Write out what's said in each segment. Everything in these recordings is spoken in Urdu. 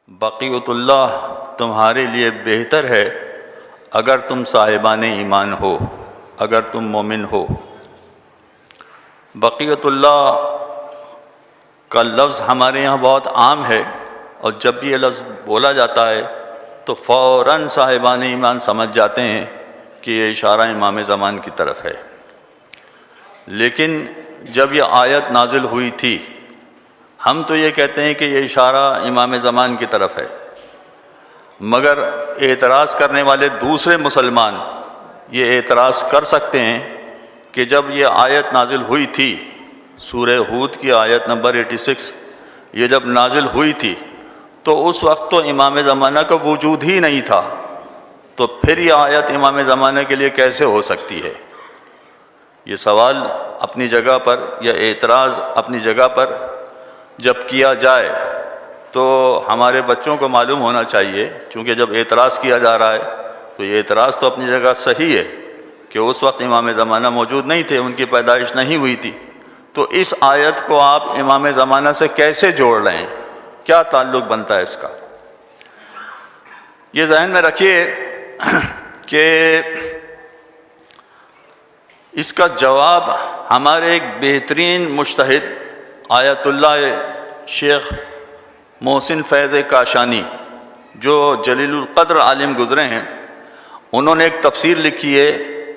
بقیت اللہ تمہارے لیے بہتر ہے اگر تم صاحبان ایمان ہو، اگر تم مومن ہو۔ بقیت اللہ کا لفظ ہمارے یہاں بہت عام ہے، اور جب بھی یہ لفظ بولا جاتا ہے تو فوراً صاحبان ایمان سمجھ جاتے ہیں کہ یہ اشارہ امام زمان کی طرف ہے۔ لیکن جب یہ آیت نازل ہوئی تھی، ہم تو یہ کہتے ہیں کہ یہ اشارہ امام زمان کی طرف ہے، مگر اعتراض کرنے والے دوسرے مسلمان یہ اعتراض کر سکتے ہیں کہ جب یہ آیت نازل ہوئی تھی، سورہ ہود کی آیت نمبر 86 یہ جب نازل ہوئی تھی تو اس وقت تو امام زمانہ کا وجود ہی نہیں تھا، تو پھر یہ آیت امام زمانہ کے لیے کیسے ہو سکتی ہے؟ یہ سوال اپنی جگہ پر یا اعتراض اپنی جگہ پر جب کیا جائے تو ہمارے بچوں کو معلوم ہونا چاہیے، چونکہ جب اعتراض کیا جا رہا ہے تو یہ اعتراض تو اپنی جگہ صحیح ہے کہ اس وقت امام زمانہ موجود نہیں تھے، ان کی پیدائش نہیں ہوئی تھی، تو اس آیت کو آپ امام زمانہ سے کیسے جوڑ رہے ہیں؟ کیا تعلق بنتا ہے اس کا؟ یہ ذہن میں رکھیے کہ اس کا جواب ہمارے ایک بہترین مجتہد آیت اللہ شیخ محسن فیض کاشانی جو جلیل القدر عالم گزرے ہیں، انہوں نے ایک تفسیر لکھی ہے،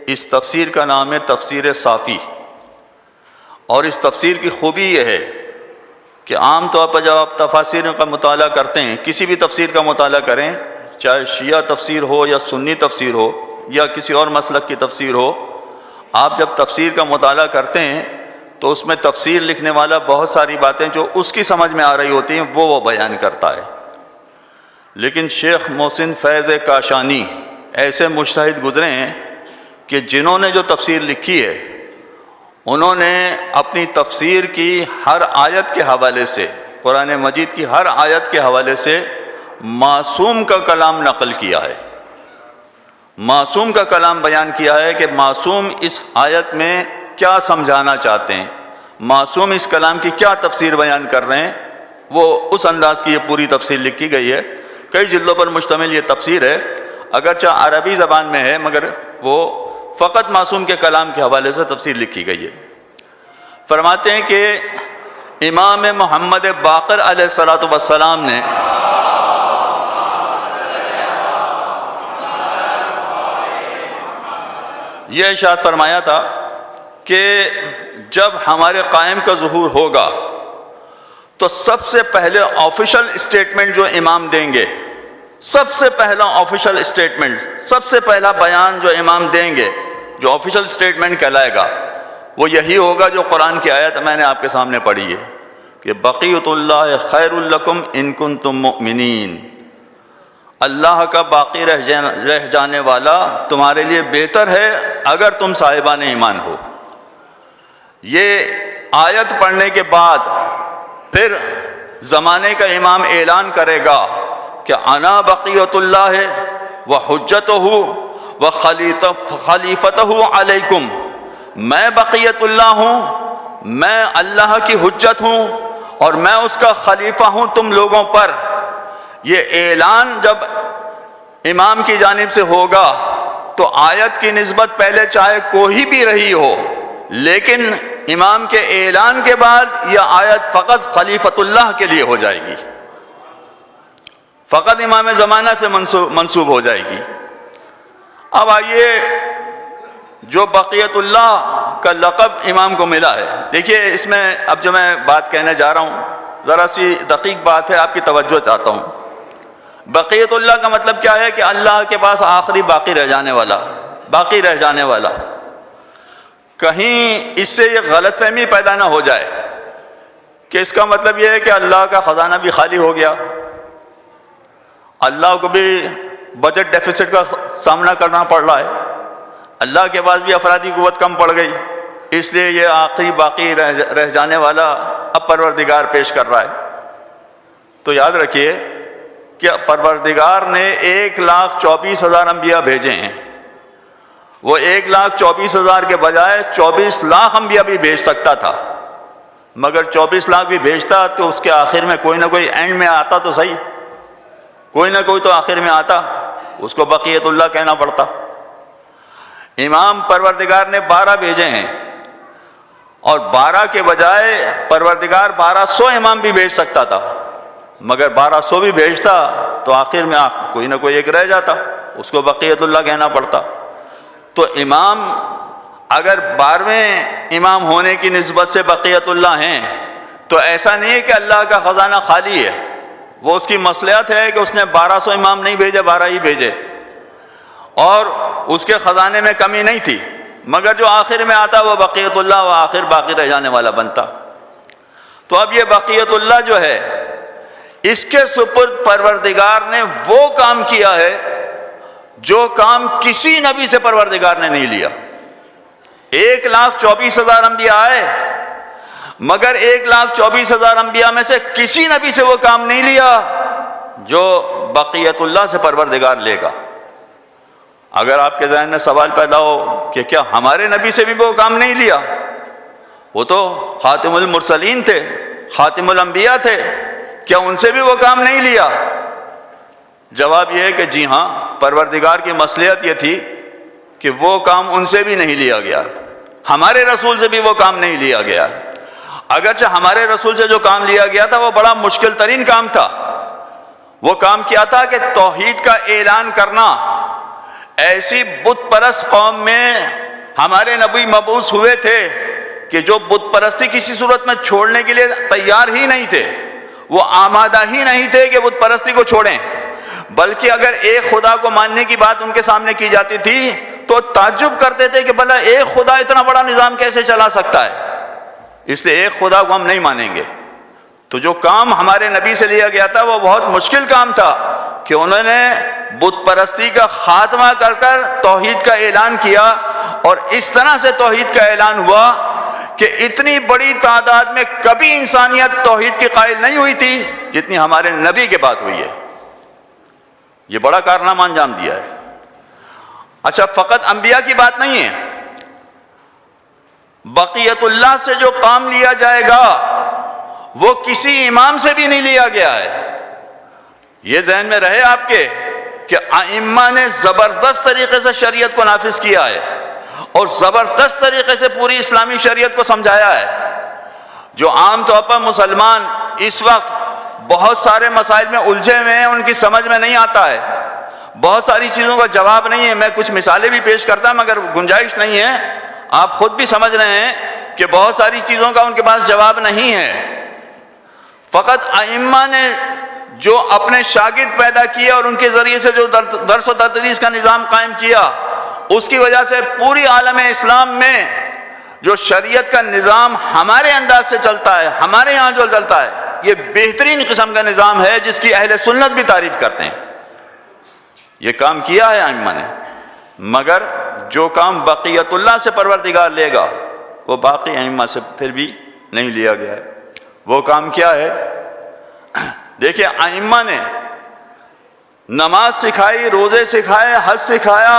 اس تفسیر کا نام ہے تفسیر صافی۔ اور اس تفسیر کی خوبی یہ ہے کہ عام طور پر جب آپ تفاسیر کا مطالعہ کرتے ہیں، کسی بھی تفسیر کا مطالعہ کریں، چاہے شیعہ تفسیر ہو یا سنی تفسیر ہو یا کسی اور مسلک کی تفسیر ہو، آپ جب تفسیر کا مطالعہ کرتے ہیں تو اس میں تفسیر لکھنے والا بہت ساری باتیں جو اس کی سمجھ میں آ رہی ہوتی ہیں وہ بیان کرتا ہے، لیکن شیخ محسن فیض کاشانی ایسے مجتہد گزرے ہیں کہ جنہوں نے جو تفسیر لکھی ہے انہوں نے اپنی تفسیر کی ہر آیت کے حوالے سے، قرآن مجید کی ہر آیت کے حوالے سے معصوم کا کلام نقل کیا ہے، معصوم کا کلام بیان کیا ہے کہ معصوم اس آیت میں کیا سمجھانا چاہتے ہیں، معصوم اس کلام کی کیا تفسیر بیان کر رہے ہیں، وہ اس انداز کی یہ پوری تفسیر لکھی گئی ہے۔ کئی جلدوں پر مشتمل یہ تفسیر ہے، اگرچہ عربی زبان میں ہے مگر وہ فقط معصوم کے کلام کے حوالے سے تفسیر لکھی گئی ہے۔ فرماتے ہیں کہ امام محمد باقر علیہ السلام نے یہ ارشاد فرمایا تھا کہ جب ہمارے قائم کا ظہور ہوگا تو سب سے پہلے آفیشل اسٹیٹمنٹ جو امام دیں گے، سب سے پہلا آفیشل اسٹیٹمنٹ، سب سے پہلا بیان جو امام دیں گے، جو آفیشل اسٹیٹمنٹ کہلائے گا، وہ یہی ہوگا جو قرآن کی آیت میں نے آپ کے سامنے پڑھی ہے کہ بقیت اللہ خیر لکم ان کنتم مؤمنین، اللہ کا باقی رہ جانے والا تمہارے لیے بہتر ہے اگر تم صاحبان ایمان ہو۔ یہ آیت پڑھنے کے بعد پھر زمانے کا امام اعلان کرے گا کہ انا بقیت اللہ و حجتہ و خلیفتہ علیکم، میں بقیت اللہ ہوں، میں اللہ کی حجت ہوں اور میں اس کا خلیفہ ہوں تم لوگوں پر۔ یہ اعلان جب امام کی جانب سے ہوگا تو آیت کی نسبت پہلے چاہے کوئی بھی رہی ہو، لیکن امام کے اعلان کے بعد یہ آیت فقط خلیفۃ اللہ کے لیے ہو جائے گی، فقط امام زمانہ سے منسوب ہو جائے گی۔ اب آئیے، جو بقیت اللہ کا لقب امام کو ملا ہے، دیکھیے اس میں اب جو میں بات کہنے جا رہا ہوں ذرا سی دقیق بات ہے، آپ کی توجہ چاہتا ہوں۔ بقیت اللہ کا مطلب کیا ہے کہ اللہ کے پاس آخری باقی رہ جانے والا، باقی رہ جانے والا۔ کہیں اس سے یہ غلط فہمی پیدا نہ ہو جائے کہ اس کا مطلب یہ ہے کہ اللہ کا خزانہ بھی خالی ہو گیا، اللہ کو بھی بجٹ ڈیفیسٹ کا سامنا کرنا پڑ رہا ہے، اللہ کے پاس بھی افرادی قوت کم پڑ گئی، اس لیے یہ آخری باقی رہ جانے والا اب پروردگار پیش کر رہا ہے۔ تو یاد رکھیے کہ پروردگار نے 1,24,000 انبیاء بھیجے ہیں، وہ 1,24,000 کے بجائے 24 لاکھ انبیاء بھی بھیج سکتا تھا، مگر 24 لاکھ بھی بھیجتا تو اس کے آخر میں کوئی نہ کوئی اینڈ میں آتا تو صحیح، کوئی نہ کوئی تو آخر میں آتا، اس کو بقیت اللہ کہنا پڑتا۔ امام پروردگار نے 12 بھیجے ہیں، اور 12 کے بجائے پروردگار 1200 امام بھی بھیج سکتا تھا، مگر 1200 بھی بھیجتا تو آخر میں کوئی نہ کوئی ایک رہ جاتا، اس کو بقیت اللہ کہنا پڑتا۔ تو امام اگر 12ویں امام ہونے کی نسبت سے بقیت اللہ ہیں تو ایسا نہیں ہے کہ اللہ کا خزانہ خالی ہے، وہ اس کی مصلحت ہے کہ اس نے 1200 امام نہیں بھیجے، 12 ہی بھیجے، اور اس کے خزانے میں کمی نہیں تھی، مگر جو آخر میں آتا وہ بقیت اللہ و آخر باقی رہ جانے والا بنتا۔ تو اب یہ بقیت اللہ جو ہے، اس کے سپرد پروردگار نے وہ کام کیا ہے جو کام کسی نبی سے پروردگار نے نہیں لیا۔ 1,24,000 انبیاء آئے، مگر 1,24,000 انبیاء میں سے کسی نبی سے وہ کام نہیں لیا جو بقیت اللہ سے پروردگار لے گا۔ اگر آپ کے ذہن میں سوال پیدا ہو کہ کیا ہمارے نبی سے بھی وہ کام نہیں لیا؟ وہ تو خاتم المرسلین تھے، خاتم الانبیاء تھے، کیا ان سے بھی وہ کام نہیں لیا؟ جواب یہ ہے کہ جی ہاں، پروردگار کی مصلحت یہ تھی کہ وہ کام ان سے بھی نہیں لیا گیا، ہمارے رسول سے بھی وہ کام نہیں لیا گیا۔ اگرچہ ہمارے رسول سے جو کام لیا گیا تھا وہ بڑا مشکل ترین کام تھا۔ وہ کام کیا تھا کہ توحید کا اعلان کرنا۔ ایسی بت پرست قوم میں ہمارے نبی مبعوث ہوئے تھے کہ جو بت پرستی کسی صورت میں چھوڑنے کے لیے تیار ہی نہیں تھے، وہ آمادہ ہی نہیں تھے کہ بت پرستی کو چھوڑیں، بلکہ اگر ایک خدا کو ماننے کی بات ان کے سامنے کی جاتی تھی تو تعجب کرتے تھے کہ بھلا ایک خدا اتنا بڑا نظام کیسے چلا سکتا ہے، اس لیے ایک خدا کو ہم نہیں مانیں گے۔ تو جو کام ہمارے نبی سے لیا گیا تھا وہ بہت مشکل کام تھا کہ انہوں نے بت پرستی کا خاتمہ کر کر توحید کا اعلان کیا، اور اس طرح سے توحید کا اعلان ہوا کہ اتنی بڑی تعداد میں کبھی انسانیت توحید کی قائل نہیں ہوئی تھی جتنی ہمارے نبی کے بعد ہوئی ہے۔ یہ بڑا کارنامہ انجام دیا ہے۔ اچھا، فقط انبیاء کی بات نہیں ہے، بقیت اللہ سے جو کام لیا جائے گا وہ کسی امام سے بھی نہیں لیا گیا ہے۔ یہ ذہن میں رہے آپ کے کہ ائمہ نے زبردست طریقے سے شریعت کو نافذ کیا ہے اور زبردست طریقے سے پوری اسلامی شریعت کو سمجھایا ہے۔ جو عام طور پر مسلمان اس وقت بہت سارے مسائل میں الجھے ہوئے ہیں، ان کی سمجھ میں نہیں آتا ہے، بہت ساری چیزوں کا جواب نہیں ہے۔ میں کچھ مثالیں بھی پیش کرتا مگر گنجائش نہیں ہے، آپ خود بھی سمجھ رہے ہیں کہ بہت ساری چیزوں کا ان کے پاس جواب نہیں ہے۔ فقط ائمہ نے جو اپنے شاگرد پیدا کیے اور ان کے ذریعے سے جو درس و تدریس کا نظام قائم کیا، اس کی وجہ سے پوری عالم اسلام میں جو شریعت کا نظام ہمارے انداز سے چلتا ہے، ہمارے یہاں جو چلتا ہے، یہ بہترین قسم کا نظام ہے جس کی اہل سنت بھی تعریف کرتے ہیں۔ یہ کام کیا ہے ائمہ نے، مگر جو کام بقیت اللہ سے پروردگار لے گا وہ باقی ائمہ سے پھر بھی نہیں لیا گیا ہے۔ وہ کام کیا ہے؟ دیکھیں، ائمہ نے نماز سکھائی، روزے سکھائے، حج سکھایا،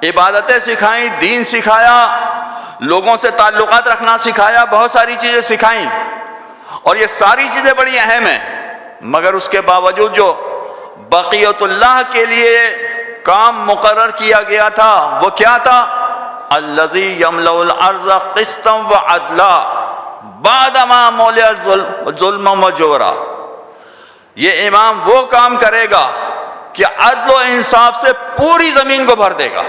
عبادتیں سکھائیں، دین سکھایا، لوگوں سے تعلقات رکھنا سکھایا، بہت ساری چیزیں سکھائیں، اور یہ ساری چیزیں بڑی اہم ہیں، مگر اس کے باوجود جو بقیت اللہ کے لیے کام مقرر کیا گیا تھا وہ کیا تھا؟ الذی یملأ الارض قسطا وعدلا بعدما مولع ظلم و جورا۔ یہ امام وہ کام کرے گا کہ عدل و انصاف سے پوری زمین کو بھر دے گا۔